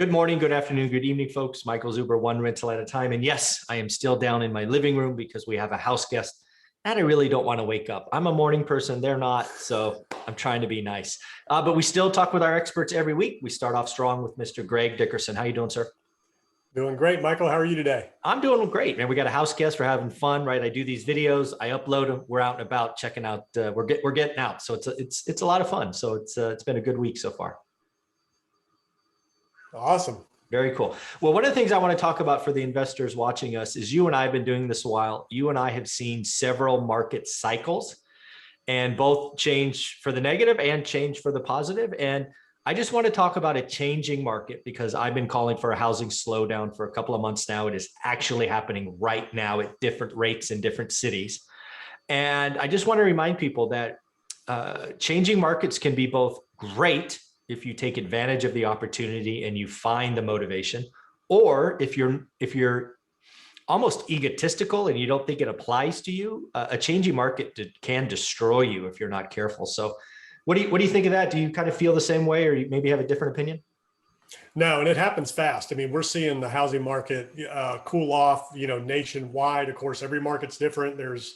Good morning, good afternoon, good evening, folks. Michael Zuber, one rental at a time. And yes, I am still down in my living room because we have a house guest and I really don't want to wake up. I'm a morning person, they're not, so I'm trying to be nice. But we still talk with our experts every week. We start off strong with Mr. Greg Dickerson. How you doing, sir? Doing great, Michael. How are you today? I'm doing great, man. We got a house guest. We're having fun, right? I do these videos, I upload them. We're out and about checking out. We're getting out, so it's a lot of fun. So it's been a good week so far. Awesome. Very cool. Well, one of the things I want to talk about for the investors watching us is you and I have been doing this a while. You and I have seen several market cycles and both change for the negative and change for the positive. And I just want to talk about a changing market because I've been calling for a housing slowdown for a couple of months now. It is actually happening right now at different rates in different cities. And I just want to remind people that changing markets can be both great if you take advantage of the opportunity and you find the motivation, or if you're almost egotistical and you don't think it applies to you, a changing market can destroy you if you're not careful. So what do you think of that? Do you kind of feel the same way, or you maybe have a different opinion? No, and it happens fast. I mean, we're seeing the housing market cool off, nationwide. Of course, every market's different. There's,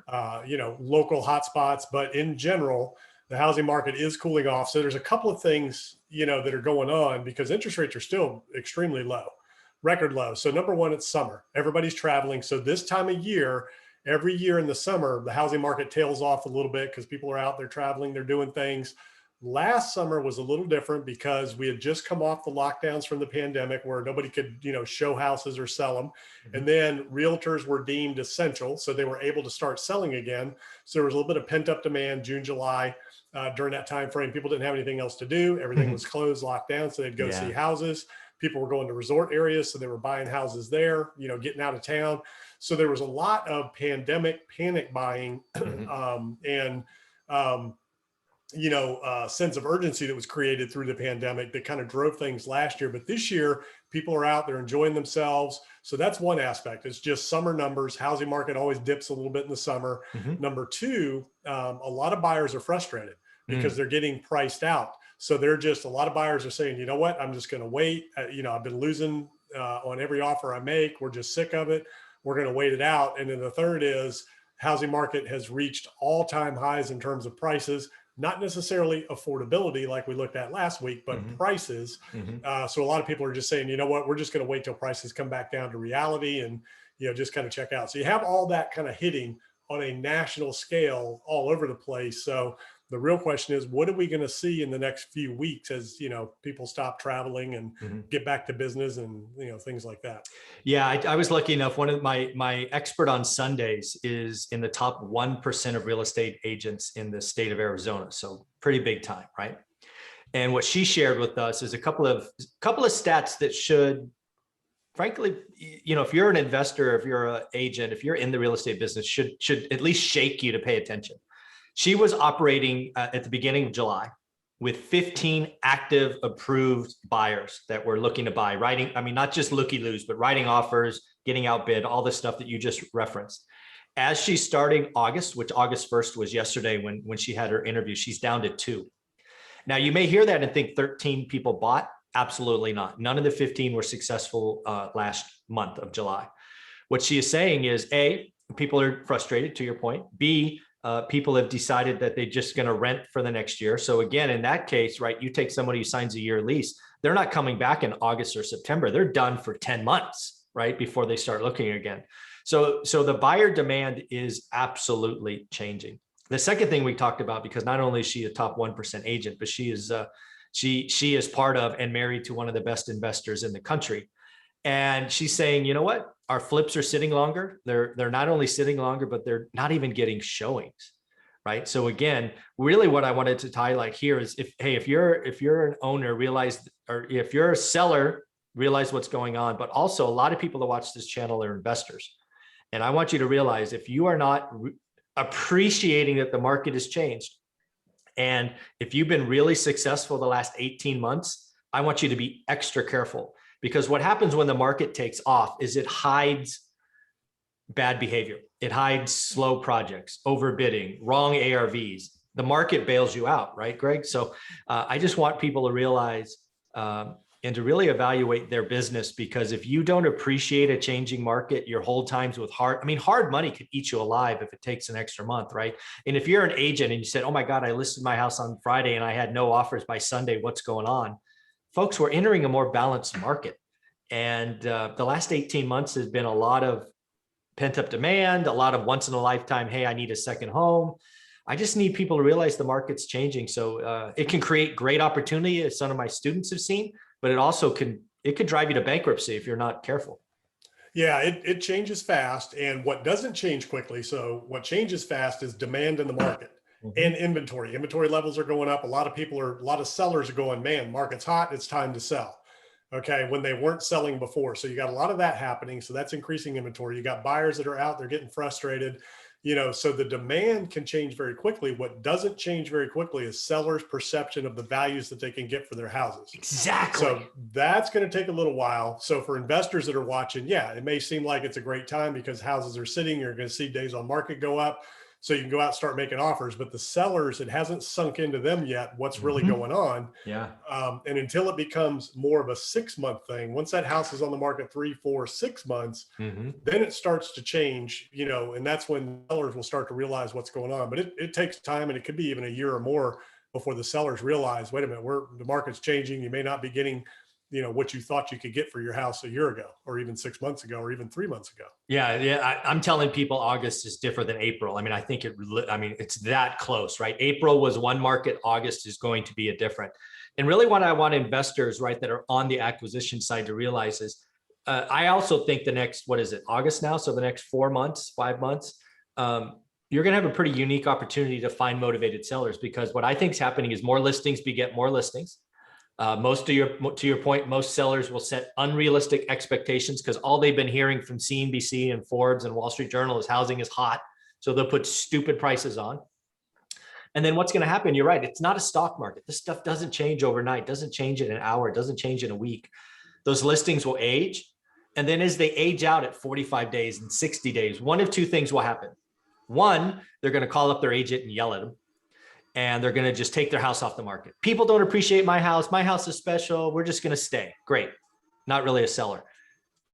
local hotspots, but in general, the housing market is cooling off. So there's a couple of things, that are going on because interest rates are still extremely low, record low. So number one, it's summer. Everybody's traveling. So this time of year, every year in the summer, the housing market tails off a little bit because people are out there traveling, they're doing things. Last summer was a little different because we had just come off the lockdowns from the pandemic where nobody could, show houses or sell them. Mm-hmm. And then realtors were deemed essential. So they were able to start selling again. So there was a little bit of pent up demand, June, July. During that time frame, people didn't have anything else to do. Everything was closed, locked down. So they'd go see houses. People were going to resort areas. So they were buying houses there, getting out of town. So there was a lot of pandemic panic buying and sense of urgency that was created through the pandemic that kind of drove things last year. But this year, people are out, they're enjoying themselves. So that's one aspect. It's just summer numbers. Housing market always dips a little bit in the summer. Number two, a lot of buyers are frustrated because they're getting priced out. So a lot of buyers are saying, you know what, I'm just going to wait. I've been losing on every offer I make. We're just sick of it. We're going to wait it out. And then the third is housing market has reached all-time highs in terms of prices. Not necessarily affordability like we looked at last week, but prices. So a lot of people are just saying, you know what, we're just going to wait till prices come back down to reality and, just kind of check out. So you have all that kind of hitting on a national scale all over the place. So the real question is, what are we going to see in the next few weeks as, people stop traveling and get back to business and, things like that? Yeah, I was lucky enough. One of my expert on Sundays is in the top 1% of real estate agents in the state of Arizona. So pretty big time, right? And what she shared with us is a couple of stats that should, frankly, if you're an investor, if you're an agent, if you're in the real estate business, should at least shake you to pay attention. She was operating at the beginning of July with 15 active approved buyers that were looking to buy, not just looky-loos, but writing offers, getting outbid, all the stuff that you just referenced. As she's starting August, which August 1st was yesterday when she had her interview, she's down to 2. Now, you may hear that and think 13 people bought. Absolutely not. None of the 15 were successful last month of July. What she is saying is, A, people are frustrated, to your point. B, people have decided that they're just going to rent for the next year. So again, in that case, right, you take somebody who signs a year lease, they're not coming back in August or September. They're done for 10 months, right, before they start looking again. So the buyer demand is absolutely changing. The second thing we talked about, because not only is she a top 1% agent, but she is part of and married to one of the best investors in the country. And she's saying, you know what? Our flips are sitting longer. They're not only sitting longer, but they're not even getting showings, right? So again, really what I wanted to highlight here is if you're an owner, realize, or if you're a seller, realize what's going on. But also a lot of people that watch this channel are investors. And I want you to realize if you are not appreciating that the market has changed, and if you've been really successful the last 18 months, I want you to be extra careful. Because what happens when the market takes off is it hides bad behavior. It hides slow projects, overbidding, wrong ARVs. The market bails you out, right, Greg? So I just want people to realize and to really evaluate their business, because if you don't appreciate a changing market, your hold times with hard money could eat you alive if it takes an extra month, right? And if you're an agent and you said, oh my God, I listed my house on Friday and I had no offers by Sunday, what's going on? Folks, we're entering a more balanced market. And the last 18 months has been a lot of pent up demand, a lot of once in a lifetime, hey, I need a second home. I just need people to realize the market's changing. So it can create great opportunity, as some of my students have seen, but it could drive you to bankruptcy if you're not careful. Yeah, it changes fast. And what doesn't change quickly, so what changes fast is demand in the market and inventory. Inventory levels are going up. A lot of sellers are going, man, market's hot, it's time to sell. Okay, when they weren't selling before. So you got a lot of that happening. So that's increasing inventory. You got buyers that are out, they're getting frustrated. So the demand can change very quickly. What doesn't change very quickly is sellers' perception of the values that they can get for their houses. Exactly. So that's going to take a little while. So for investors that are watching, yeah, it may seem like it's a great time because houses are sitting. You're going to see days on market go up. So you can go out and start making offers, but the sellers, it hasn't sunk into them yet what's really going on. Yeah. And until it becomes more of a 6-month thing, once that house is on the market 3, 4, 6 months, then it starts to change, and that's when sellers will start to realize what's going on. But it takes time, and it could be even a year or more before the sellers realize, wait a minute, the market's changing. You may not be getting what you thought you could get for your house a year ago, or even 6 months ago, or even 3 months ago. Yeah. I'm telling people August is different than April. I think it's that close, right? April was one market. August is going to be a different. And really what I want investors, right, that are on the acquisition side to realize is, I also think the next, what is it, August now? So the next 4 months, 5 months, you're going to have a pretty unique opportunity to find motivated sellers, because what I think is happening is more listings beget more listings. To your point, most sellers will set unrealistic expectations because all they've been hearing from CNBC and Forbes and Wall Street Journal is housing is hot. So they'll put stupid prices on. And then what's going to happen? You're right. It's not a stock market. This stuff doesn't change overnight, doesn't change in an hour, doesn't change in a week. Those listings will age. And then as they age out at 45 days and 60 days, one of two things will happen. One, they're going to call up their agent and yell at them, and they're going to just take their house off the market. People don't appreciate my house. My house is special. We're just going to stay. Great. Not really a seller.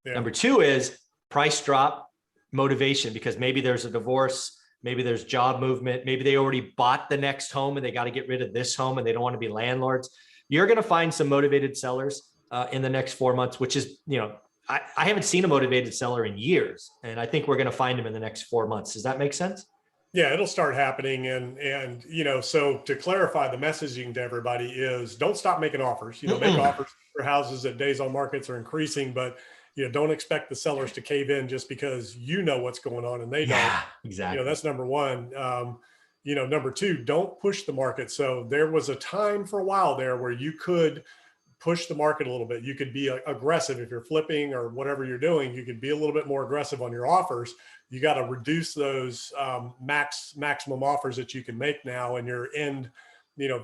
Yeah. Number two is price drop, motivation, because maybe there's a divorce, maybe there's job movement, maybe they already bought the next home and they got to get rid of this home and they don't want to be landlords. You're going to find some motivated sellers in the next 4 months, which is, I haven't seen a motivated seller in years. And I think we're going to find them in the next 4 months. Does that make sense? Yeah, it'll start happening. And so to clarify, the messaging to everybody is don't stop making offers, make offers for houses that days on markets are increasing, but don't expect the sellers to cave in just because what's going on and they don't. Exactly. That's number one. Number two, don't push the market. So there was a time for a while there where you could push the market a little bit. You could be aggressive if you're flipping or whatever you're doing. You could be a little bit more aggressive on your offers. You got to reduce those maximum offers that you can make now, and your end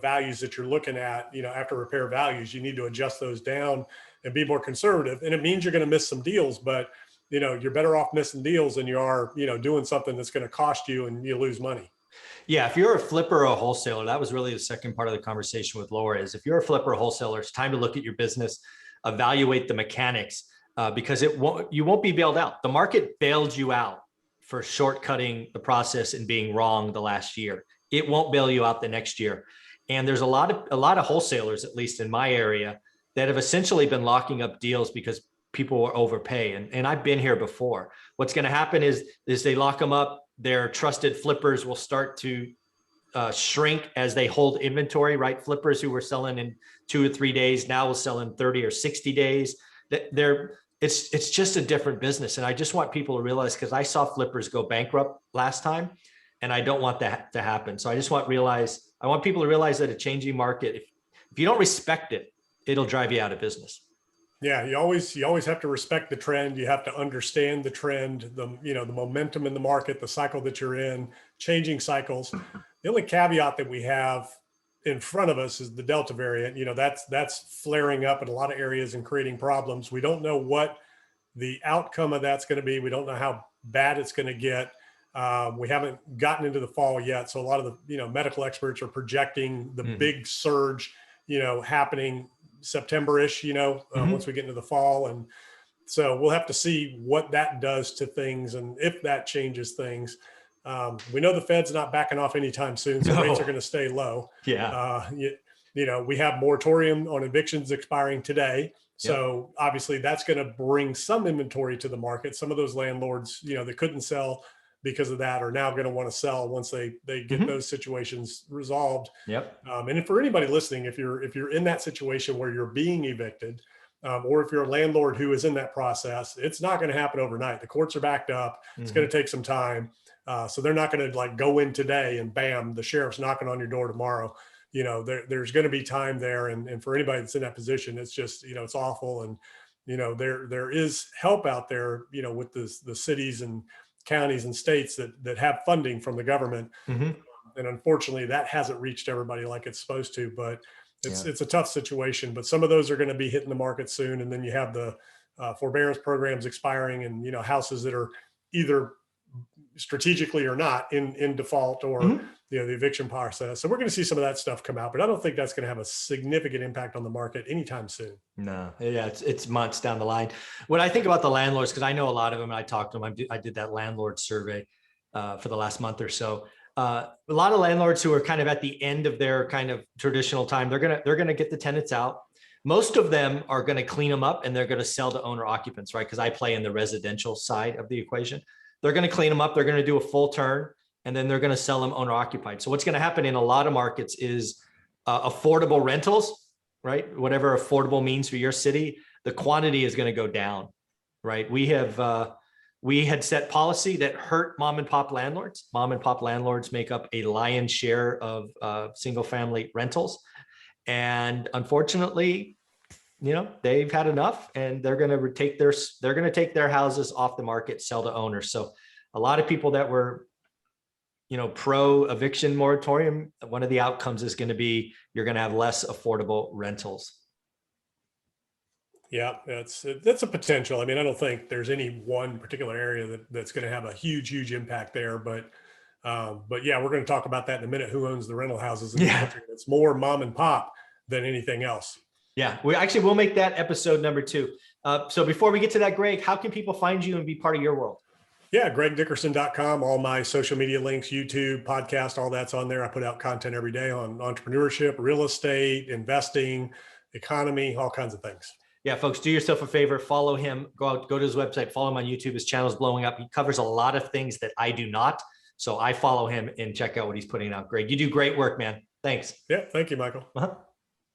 values that you're looking at after repair values. You need to adjust those down and be more conservative. And it means you're going to miss some deals, but you're better off missing deals than you are doing something that's going to cost you and you lose money. Yeah, if you're a flipper or a wholesaler, that was really the second part of the conversation with Laura, is if you're a flipper or wholesaler, it's time to look at your business, evaluate the mechanics, because you won't be bailed out. The market bailed you out for shortcutting the process and being wrong the last year. It won't bail you out the next year. And there's a lot of wholesalers, at least in my area, that have essentially been locking up deals because people will overpay. And I've been here before. What's going to happen is they lock them up. Their trusted flippers will start to shrink as they hold inventory, right? Flippers who were selling in 2 or 3 days now will sell in 30 or 60 days. It's just a different business. And I just want people to realize, because I saw flippers go bankrupt last time, and I don't want that to happen. So I want people to realize that a changing market, if you don't respect it, it'll drive you out of business. Yeah, you always have to respect the trend. You have to understand the trend, the momentum in the market, the cycle that you're in, changing cycles. The only caveat that we have in front of us is the Delta variant. That's flaring up in a lot of areas and creating problems. We don't know what the outcome of that's going to be. We don't know how bad it's going to get. We haven't gotten into the fall yet. So a lot of the medical experts are projecting the big surge happening September-ish, once we get into the fall. And so we'll have to see what that does to things and if that changes things. We know the Fed's not backing off anytime soon, so rates are going to stay low. Yeah. We have moratorium on evictions expiring today. So obviously that's going to bring some inventory to the market. Some of those landlords, that couldn't sell because of that are now going to want to sell once they get those situations resolved. Yep. And for anybody listening, if you're in that situation where you're being evicted, or if you're a landlord who is in that process, it's not going to happen overnight. The courts are backed up. It's going to take some time. So they're not going to like go in today and bam, the sheriff's knocking on your door tomorrow. There's going to be time there. And for anybody that's in that position, it's just, it's awful. And, there is help out there, with the cities and counties and states that have funding from the government. And unfortunately that hasn't reached everybody like it's supposed to, but it's a tough situation. But some of those are going to be hitting the market soon. And then you have the forbearance programs expiring and, houses that are either strategically or not in default or, the eviction process. So we're going to see some of that stuff come out, but I don't think that's going to have a significant impact on the market anytime soon. No, yeah, it's months down the line. When I think about the landlords, because I know a lot of them, and I talked to them, I did that landlord survey for the last month or so. A lot of landlords who are kind of at the end of their kind of traditional time, they're gonna get the tenants out. Most of them are going to clean them up and they're going to sell to owner occupants, right? Because I play in the residential side of the equation. They're going to clean them up. They're going to do a full turn, and then they're going to sell them owner occupied. So what's going to happen in a lot of markets is affordable rentals, right? Whatever affordable means for your city, the quantity is going to go down, right? We had set policy that hurt mom and pop landlords. Mom and pop landlords make up a lion's share of single family rentals. And unfortunately, they've had enough and they're going to take their houses off the market, sell to owners. So a lot of people that were, pro eviction moratorium, one of the outcomes is going to be, you're going to have less affordable rentals. Yeah, that's a potential. I mean, I don't think there's any one particular area that's going to have a huge impact there, but yeah, we're going to talk about that in a minute. Who owns the rental houses in the country? It's more mom and pop than anything else. Yeah, we'll make that episode number 2. So before we get to that, Greg, how can people find you and be part of your world? Yeah, gregdickerson.com, all my social media links, YouTube, podcast, all that's on there. I put out content every day on entrepreneurship, real estate, investing, economy, all kinds of things. Yeah, folks, do yourself a favor, follow him, go to his website, follow him on YouTube. His channel is blowing up. He covers a lot of things that I do not. So I follow him and check out what he's putting out. Greg, you do great work, man. Thanks. Yeah, thank you, Michael.